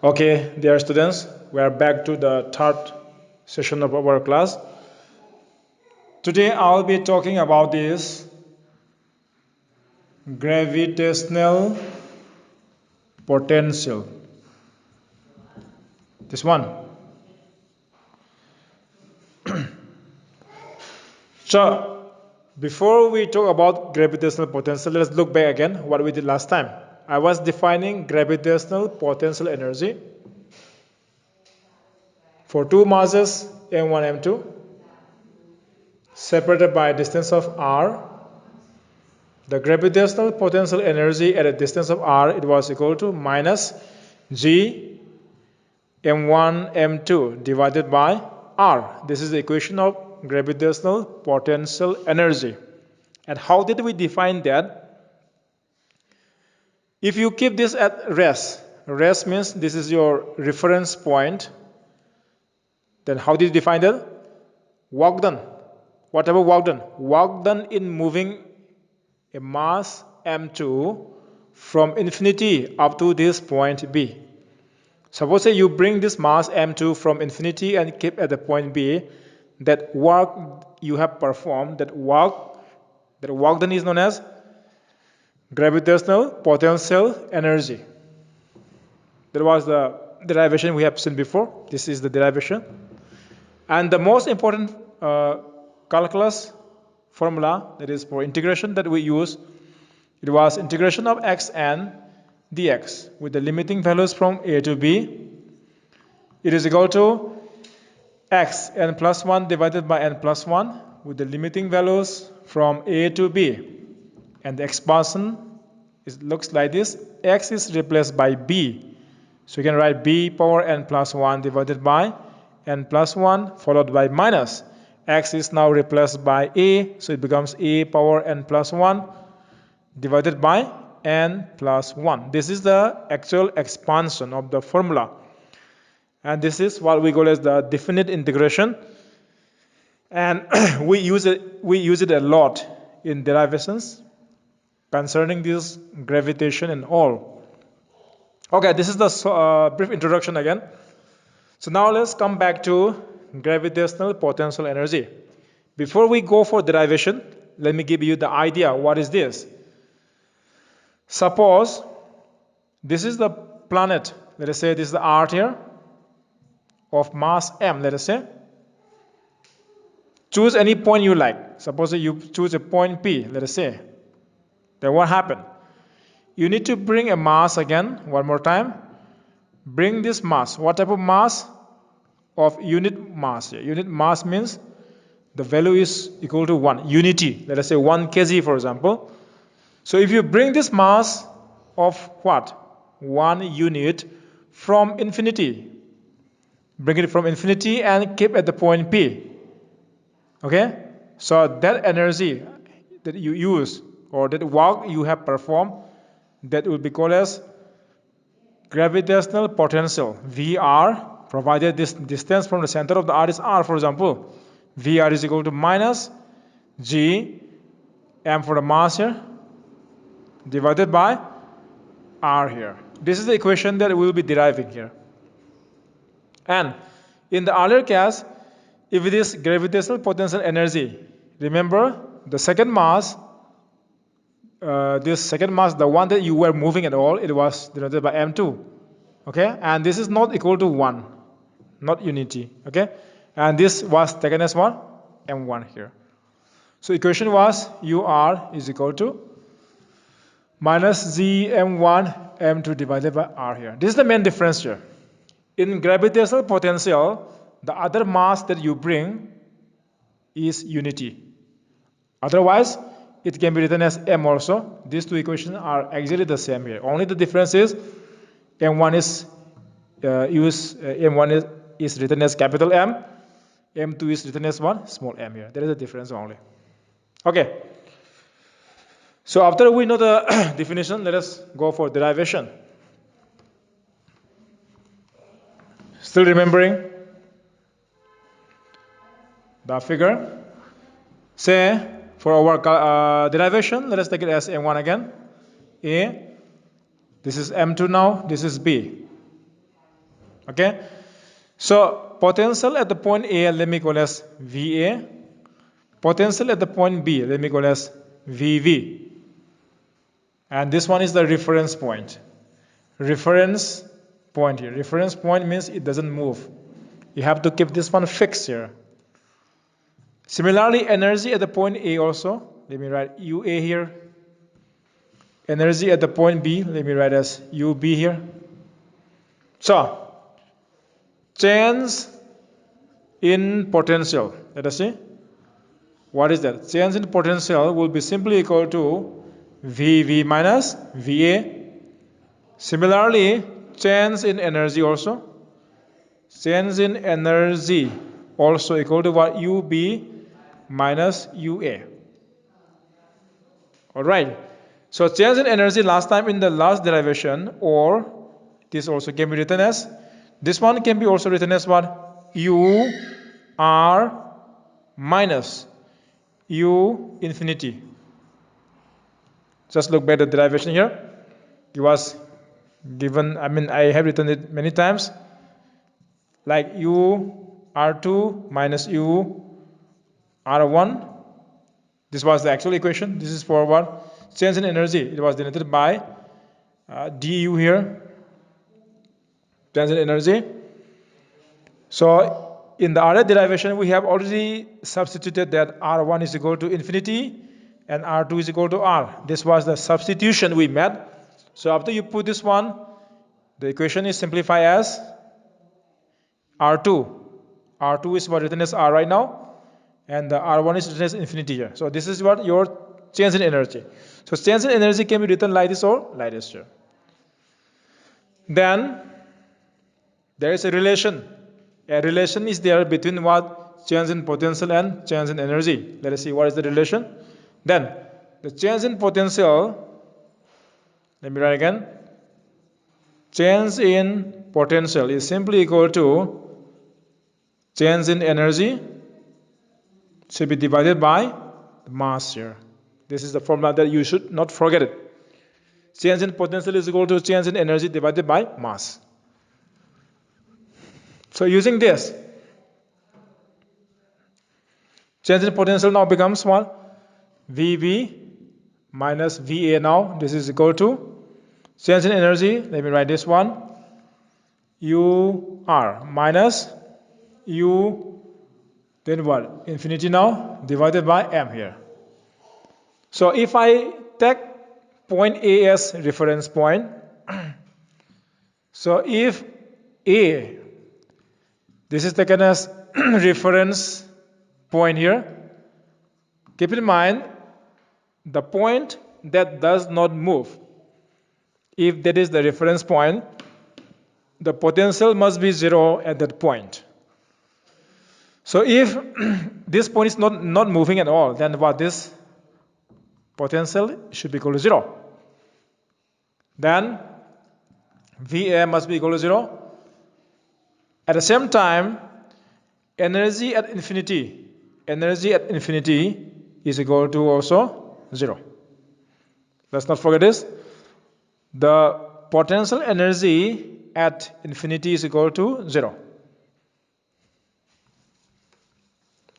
Okay, dear students, we are back to the third session of our class. Today I'll be talking about this gravitational potential. This one. So, before we talk about gravitational potential, let's look back again what we did last time. I was defining gravitational potential energy for two masses m1 m2 separated by a distance of r. The gravitational potential energy at a distance of r, it was equal to minus g m1 m2 divided by r. This is the equation of gravitational potential energy. And how did we define that? If you keep this at rest means this is your reference point, then how did you define that? Work done. Whatever work done in moving a mass m2 from infinity up to this point B. Suppose say you bring this mass m2 from infinity and keep at the point B, that work you have performed, that work done is known as gravitational potential energy. That was the derivation we have seen before. This is the derivation. And the most important calculus formula, that is for integration, that we use, it was integration of x and dx with the limiting values from a to b. It is equal to x n plus 1 divided by n plus 1 with the limiting values from a to b. And the expansion looks like this. X is replaced by b. So you can write b power n plus 1 divided by n plus 1 followed by minus. X is now replaced by a, so it becomes a power n plus 1 divided by n plus 1. This is the actual expansion of the formula. And this is what we call as the definite integration. And we use it a lot in derivations concerning this gravitation and all. Okay, this is the brief introduction again. So now let's come back to gravitational potential energy. Before we go for derivation, let me give you the idea. What is this? Suppose this is the planet. Let us say this is the Earth here of mass m. Let us say. Choose any point you like. Suppose you choose a point P. Let us say. Then what happened? You need to bring a mass again. One more time. Bring this mass. What type of mass? Of unit mass. Unit mass means the value is equal to 1. Unity. Let us say 1 kg for example. So if you bring this mass of what? 1 unit from infinity. Bring it from infinity and keep at the point P. Okay? So that energy that you use or that work you have performed, that will be called as gravitational potential, VR, provided this distance from the center of the earth is r, for example. VR is equal to minus g m for the mass here divided by r here. This is the equation that we will be deriving here. And in the earlier case, if it is gravitational potential energy, remember the second mass, this second mass, the one that you were moving at all, it was denoted by m2. Okay, and this is not equal to 1, not unity. Okay, and this was taken as what? m1 here. So equation was ur is equal to minus z m1 m2 divided by r here. This is the main difference here. In gravitational potential, the other mass that you bring is unity. Otherwise, it can be written as m also. These two equations are exactly the same here. Only the difference is m1 is m1 is written as capital M, m2 is written as what? Small m here. There is a difference only. Okay. So after we know the definition, let us go for derivation. Still remembering the figure? Say for our derivation, let us take it as m1 again. A. This is m2 now. This is B. Okay, so potential at the point A, let me call as VA. Potential at the point B, let me call as VV. And this one is the reference point. Reference point here. Reference point means it doesn't move. You have to keep this one fixed here. Similarly, energy at the point A also. Let me write UA here. Energy at the point B, let me write as UB here. So, change in potential. Let us see. What is that? Change in potential will be simply equal to VV minus VA. Similarly, change in energy also. Change in energy also equal to what? UB minus UA. Alright. So change in energy last time in the last derivation, or this also can be written as, this one can be also written as what? U R minus U infinity. Just look back at the derivation here. It was given, I have written it many times, like U R2 minus U R1. This was the actual equation. This is for what? Change in energy. It was denoted by du here. Change in energy. So in the other derivation, we have already substituted that R1 is equal to infinity and R2 is equal to R. This was the substitution we made. So after you put this one, the equation is simplified as R2. R2 is what written as R right now, and the R1 is written as infinity here. So this is what your change in energy. So change in energy can be written like this or like this here. Then there is a relation. A relation is there between what? Change in potential and change in energy. Let us see what is the relation. Then the change in potential, let me write again. Change in potential is simply equal to change in energy should be divided by the mass here. This is the formula that you should not forget it. Change in potential is equal to change in energy divided by mass. So using this, change in potential now becomes what? VV minus VA now. This is equal to change in energy. Let me write this one. UR minus U, then what? Infinity now divided by M here. So if I take point A as reference point, so if A, this is taken as reference point here, keep in mind the point that does not move. If that is the reference point, the potential must be zero at that point. So if this point is not moving at all, then what? This potential should be equal to zero. Then VA must be equal to zero. At the same time, energy at infinity is equal to also zero. Let's not forget this. The potential energy at infinity is equal to zero.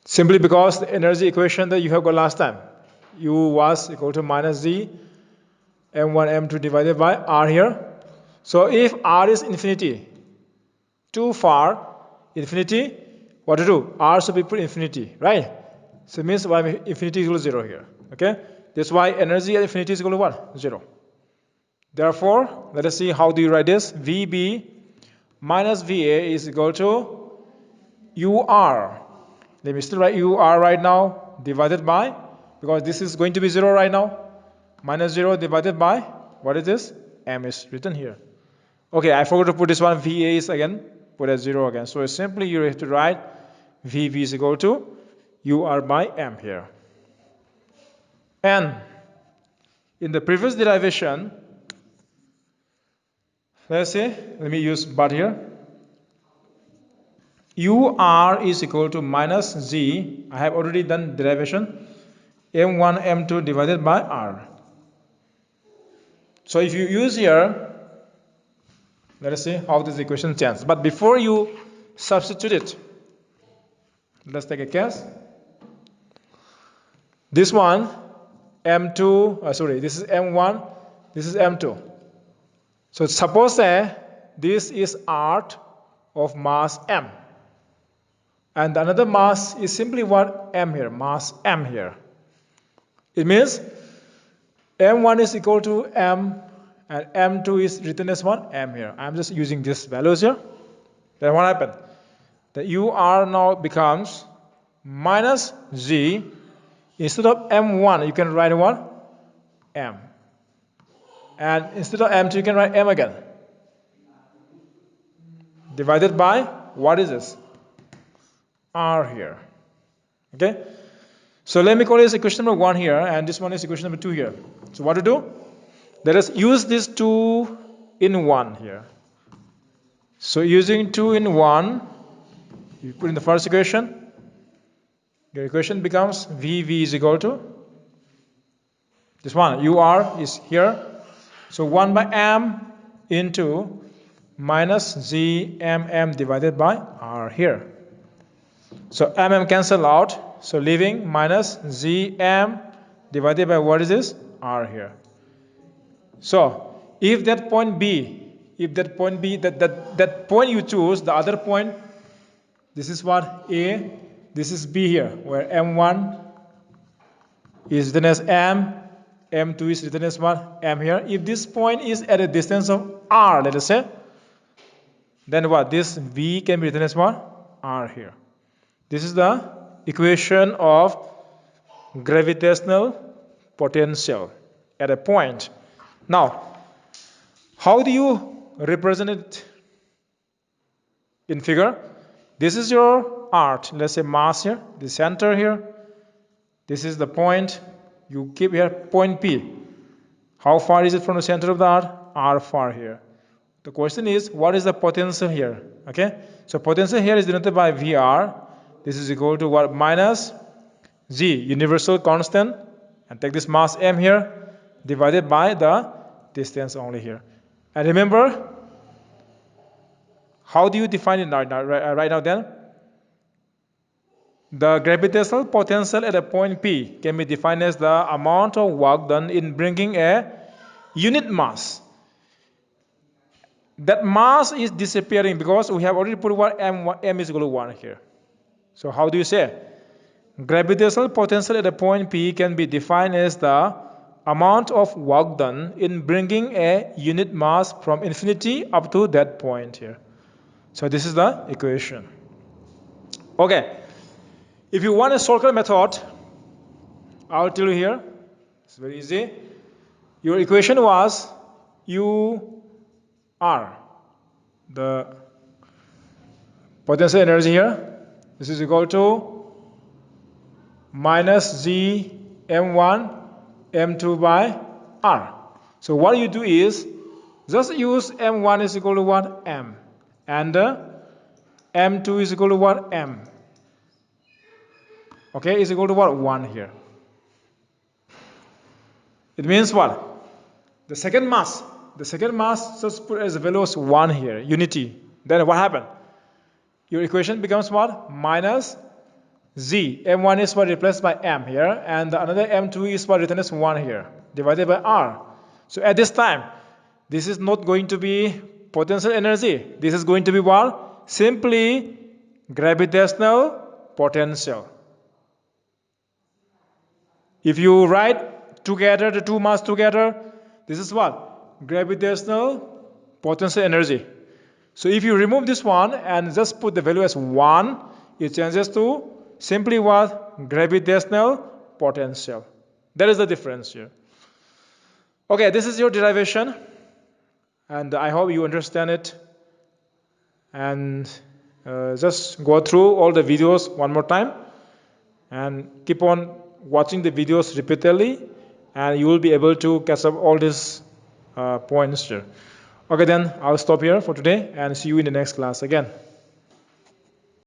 Simply because the energy equation that you have got last time, U was equal to minus Z M1 M2 divided by R here. So if R is infinity, too far, infinity, what to do? R should be put infinity, right? So it means infinity is equal to zero here. Okay? That's why energy at infinity is equal to what? Zero. Therefore, let us see how do you write this. VB minus VA is equal to UR. Let me still write UR right now divided by, because this is going to be zero right now, minus zero divided by, what is this? M is written here. Okay, I forgot to put this one. VA is again put as zero again. So simply you have to write VV is equal to UR by M here. And in the previous derivation, let's say, let me use but here. UR is equal to minus Z. I have already done derivation. M1, M2 divided by R. So if you use here Let us see how this equation changes. But before you substitute it, let's take a case. This one, M2, this is M1, this is M2. So suppose this is art of mass M. And another mass is simply what? M here, mass M here. It means M1 is equal to M and M2 is written as what? M here. I'm just using these values here. Then what happened? The UR now becomes minus G. Instead of M1, you can write what? M. And instead of M2, you can write M again. Divided by, what is this? R here. Okay? So let me call this equation number 1 here, and this one is equation number 2 here. So what to do? Let us use this 2 in 1 here. So using 2 in 1, you put in the first equation. Your equation becomes VV is equal to this one. UR is here. So 1 by M into minus GMM divided by R here. So MM cancel out. So leaving minus GM divided by what is this? R here. So if that point B, that point you choose, the other point, this is what? A, this is B here, where M1 is written as M, M2 is written as what? M here. If this point is at a distance of R, let us say, then what? This V can be written as what? R here. This is the equation of gravitational potential at a point. Now, how do you represent it in figure? This is your art. Let's say mass here, the center here. This is the point. You keep here point P. How far is it from the center of the art? R far here. The question is, what is the potential here? Okay, so potential here is denoted by VR. This is equal to what? Minus G, universal constant, and take this mass M here, divided by the distance only here. And remember, how do you define it right now then? The gravitational potential at a point P can be defined as the amount of work done in bringing a unit mass. That mass is disappearing because we have already put what M is equal to 1 here. So how do you say? Gravitational potential at a point P can be defined as the amount of work done in bringing a unit mass from infinity up to that point here. So this is the equation. Okay. If you want a shortcut method, I'll tell you here. It's very easy. Your equation was UR, the potential energy here. This is equal to minus G M1 M2 by R. So what you do is just use M1 is equal to what? M. And M2 is equal to what? M. Okay, is equal to what? 1 here. It means what? The second mass just put as a value as 1 here, unity. Then what happened? Your equation becomes what? Minus Z. M1 is what replaced by M here, and another M2 is what written as 1 here, divided by R. So at this time, this is not going to be potential energy. This is going to be what? Simply gravitational potential. If you write together, the two mass together, this is what? Gravitational potential energy. So if you remove this one and just put the value as 1, it changes to simply what? Gravitational potential. That is the difference here. Okay, this is your derivation, and I hope you understand it. And just go through all the videos one more time and keep on watching the videos repeatedly, and you will be able to catch up all these points here. Okay, then I'll stop here for today and see you in the next class again.